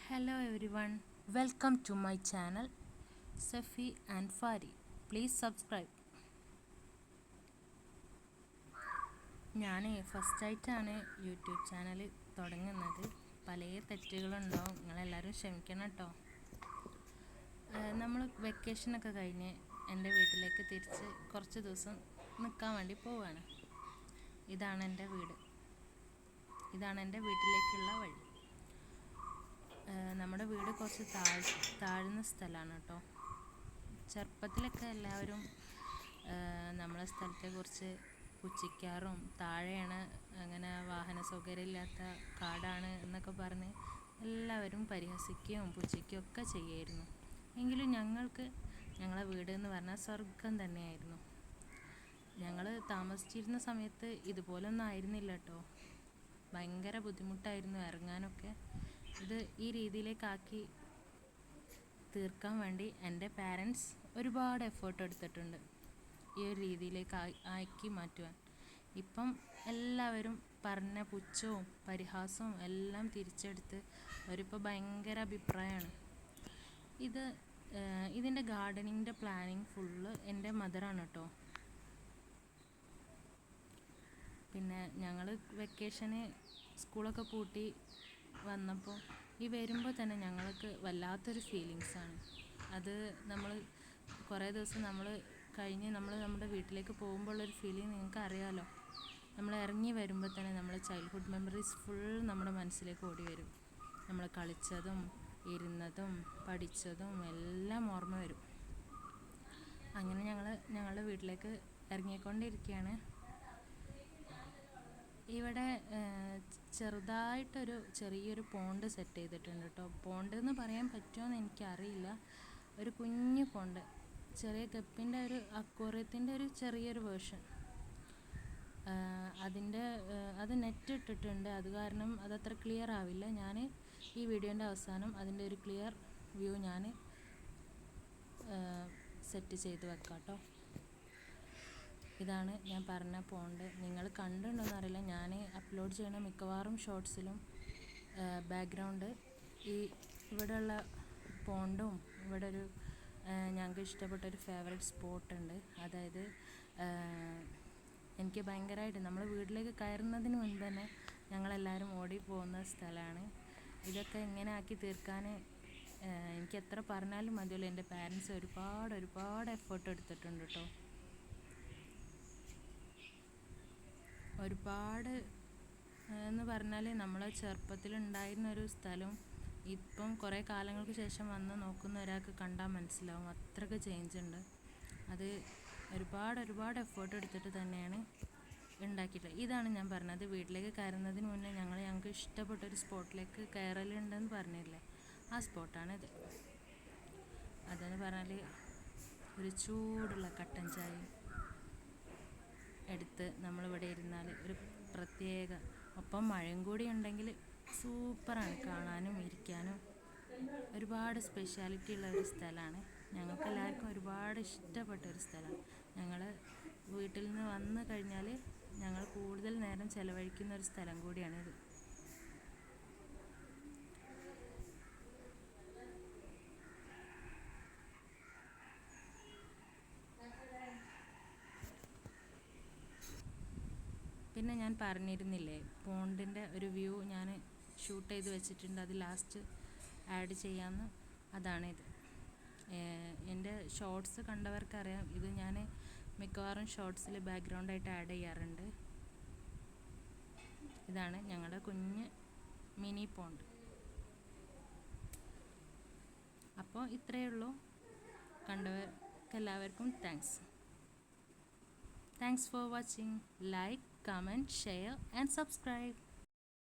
Hello everyone, welcome to my channel Safi and Fari. Please subscribe. ഞാൻ ഫസ്റ്റായിട്ടാണ് YouTube channel തുടങ്ങുന്നത്. പല തെറ്റുകളുണ്ടാവും, നിങ്ങളെല്ലാവരും ക്ഷമിക്കണം കേട്ടോ. നമ്മൾ വെക്കേഷനൊക്കെ കഴിഞ്ഞ് എൻ്റെ വീട്ടിലേക്ക് തിരിച്ച് കുറച്ച് ദിവസം നിൽക്കാൻ വേണ്ടി പോവുകയാണ്. ഇതാണ് എൻ്റെ വീട്, ഇതാണ് എൻ്റെ വീട്ടിലേക്കുള്ള വഴി. നമ്മുടെ വീട് കുറച്ച് താഴ്ന്ന സ്ഥലമാണ് കേട്ടോ. ചെറുപ്പത്തിലൊക്കെ എല്ലാവരും നമ്മളെ സ്ഥലത്തെക്കുറിച്ച് പുച്ഛിക്കാറും താഴെയാണ്, അങ്ങനെ വാഹന സൗകര്യമില്ലാത്ത കാടാണ് എന്നൊക്കെ പറഞ്ഞ് എല്ലാവരും പരിഹസിക്കുകയും പുച്ഛിക്കുകയും ഒക്കെ ചെയ്യുമായിരുന്നു. എങ്കിലും ഞങ്ങളെ വീട് എന്ന് പറഞ്ഞാൽ സ്വർഗം തന്നെയായിരുന്നു. ഞങ്ങൾ താമസിച്ചിരുന്ന സമയത്ത് ഇതുപോലൊന്നും ആയിരുന്നില്ല കേട്ടോ. ഭയങ്കര ബുദ്ധിമുട്ടായിരുന്നു ഇറങ്ങാനൊക്കെ. ഇത് ഈ രീതിയിലേക്കാക്കി തീർക്കാൻ വേണ്ടി എൻ്റെ പാരൻസ് ഒരുപാട് എഫേർട്ട് എടുത്തിട്ടുണ്ട് ഈ ഒരു രീതിയിലേക്ക് ആക്കി മാറ്റുവാൻ. ഇപ്പം എല്ലാവരും പറഞ്ഞ പുച്ഛവും പരിഹാസവും എല്ലാം തിരിച്ചെടുത്ത് അവരിപ്പോൾ ഭയങ്കര അഭിപ്രായമാണ്. ഇതിൻ്റെ ഗാർഡനിങ്ങിൻ്റെ പ്ലാനിങ് ഫുള്ള് എൻ്റെ മദറാണ് കേട്ടോ. പിന്നെ ഞങ്ങൾ വെക്കേഷന് സ്കൂളൊക്കെ പൂട്ടി വന്നപ്പോൾ വരുമ്പോൾ തന്നെ ഞങ്ങൾക്ക് വല്ലാത്തൊരു ഫീലിങ്സാണ്. അത് നമ്മൾ കുറേ ദിവസം കഴിഞ്ഞ് നമ്മുടെ വീട്ടിലേക്ക് പോകുമ്പോഴുള്ളൊരു ഫീലിംഗ് നിങ്ങൾക്ക് അറിയാമല്ലോ. നമ്മൾ ഇറങ്ങി വരുമ്പോൾ തന്നെ നമ്മളെ ചൈൽഡ്ഹുഡ് മെമ്മറീസ് ഫുൾ നമ്മുടെ മനസ്സിലേക്ക് ഓടി വരും. നമ്മൾ കളിച്ചതും ഇരുന്നതും പഠിച്ചതും എല്ലാം ഓർമ്മ വരും. അങ്ങനെ ഞങ്ങളുടെ വീട്ടിലേക്ക് ഇറങ്ങിക്കൊണ്ടിരിക്കുകയാണ്. ഇവിടെ ചെറിയൊരു പോണ്ട് സെറ്റ് ചെയ്തിട്ടുണ്ട് കേട്ടോ. പോണ്ട് എന്ന് പറയാൻ പറ്റുമോയെന്ന് എനിക്കറിയില്ല. ഒരു കുഞ്ഞു പോണ്ട്, ചെറിയ ഗപ്പിൻ്റെ ഒരു അക്വേറിയത്തിൻ്റെ ഒരു ചെറിയൊരു വേർഷൻ. അത് നെറ്റ് ഇട്ടിട്ടുണ്ട്, അത് കാരണം അതത്ര ക്ലിയർ ആവില്ല. ഞാൻ ഈ വീഡിയോൻ്റെ അവസാനം അതിൻ്റെ ഒരു ക്ലിയർ വ്യൂ ഞാൻ സെറ്റ് ചെയ്ത് വെക്കാം കേട്ടോ. ഇതാണ് ഞാൻ പറഞ്ഞ പോണ്ട്. നിങ്ങൾ കണ്ടിട്ടുണ്ടോയെന്നറിയില്ല, ഞാൻ അപ്ലോഡ് ചെയ്യുന്ന മിക്കവാറും ഷോർട്സിലും ബാക്ക്ഗ്രൗണ്ട് ഇവിടെയുള്ള പോണ്ടും ഇവിടെ ഒരു ഞങ്ങൾക്ക് ഇഷ്ടപ്പെട്ടൊരു ഫേവറേറ്റ് സ്പോട്ട് ഉണ്ട്. അതായത് എനിക്ക് ഭയങ്കരമായിട്ട് നമ്മൾ വീട്ടിലേക്ക് കയറുന്നതിന് മുൻപ് തന്നെ ഞങ്ങളെല്ലാവരും ഓടിപ്പോകുന്ന സ്ഥലമാണ്. ഇതൊക്കെ ഇങ്ങനെ ആക്കി തീർക്കാൻ എനിക്ക് എത്ര പറഞ്ഞാലും മതിയല്ലോ. എൻ്റെ പാരൻസ് ഒരുപാട് എഫേർട്ട് എടുത്തിട്ടുണ്ട് കേട്ടോ. ഒരുപാട് എന്ന് പറഞ്ഞാൽ നമ്മളെ ചെറുപ്പത്തിലുണ്ടായിരുന്ന ഒരു സ്ഥലം ഇപ്പം കുറേ കാലങ്ങൾക്ക് ശേഷം വന്ന് നോക്കുന്ന ഒരാൾക്ക് കണ്ടാൽ മനസ്സിലാവും, അത്രയ്ക്ക് ചേഞ്ച് ഉണ്ട്. അത് ഒരുപാട് എഫേർട്ട് എടുത്തിട്ട് തന്നെയാണ് ഉണ്ടാക്കിയിട്ടുള്ളത്. ഇതാണ് ഞാൻ പറഞ്ഞത്, വീട്ടിലേക്ക് കയറുന്നതിന് മുന്നേ ഞങ്ങൾക്ക് ഇഷ്ടപ്പെട്ടൊരു സ്പോട്ടിലേക്ക് കയറലുണ്ടെന്ന് പറഞ്ഞില്ലേ, ആ സ്പോട്ടാണിത്. അതെന്ന് പറഞ്ഞാൽ ഒരു ചൂടുള്ള കട്ടൻ ചായ എടുത്ത് നമ്മളിവിടെ ഇരുന്നാൽ ഒരു പ്രത്യേക, ഒപ്പം മഴയും കൂടി ഉണ്ടെങ്കിൽ സൂപ്പറാണ് കാണാനും ഇരിക്കാനും. ഒരുപാട് സ്പെഷ്യാലിറ്റി ഉള്ള ഒരു സ്ഥലമാണ്. ഞങ്ങൾക്കെല്ലാവർക്കും ഒരുപാട് ഇഷ്ടപ്പെട്ട ഒരു സ്ഥലമാണ്. ഞങ്ങൾ വീട്ടിൽ നിന്ന് വന്നു കഴിഞ്ഞാൽ ഞങ്ങൾ കൂടുതൽ നേരം ചിലവഴിക്കുന്ന ഒരു സ്ഥലം കൂടിയാണിത്. പിന്നെ ഞാൻ പറഞ്ഞിരുന്നില്ലേ, പോണ്ടിൻ്റെ ഒരു വ്യൂ ഞാൻ ഷൂട്ട് ചെയ്ത് വെച്ചിട്ടുണ്ട്, അത് ലാസ്റ്റ് ആഡ് ചെയ്യാമെന്ന്. അതാണിത്. എൻ്റെ ഷോർട്സ് കണ്ടവർക്കറിയാം, ഇത് ഞാൻ മിക്കവാറും ഷോർട്സിൽ ബാക്ക്ഗ്രൗണ്ടായിട്ട് ആഡ് ചെയ്യാറുണ്ട്. ഇതാണ് ഞങ്ങളുടെ കുഞ്ഞ് മിനി പോണ്ട്. അപ്പോൾ ഇത്രയേ ഉള്ളൂ. കണ്ടവർക്കെല്ലാവർക്കും thanks. Thanks for watching. Like, comment, share and subscribe.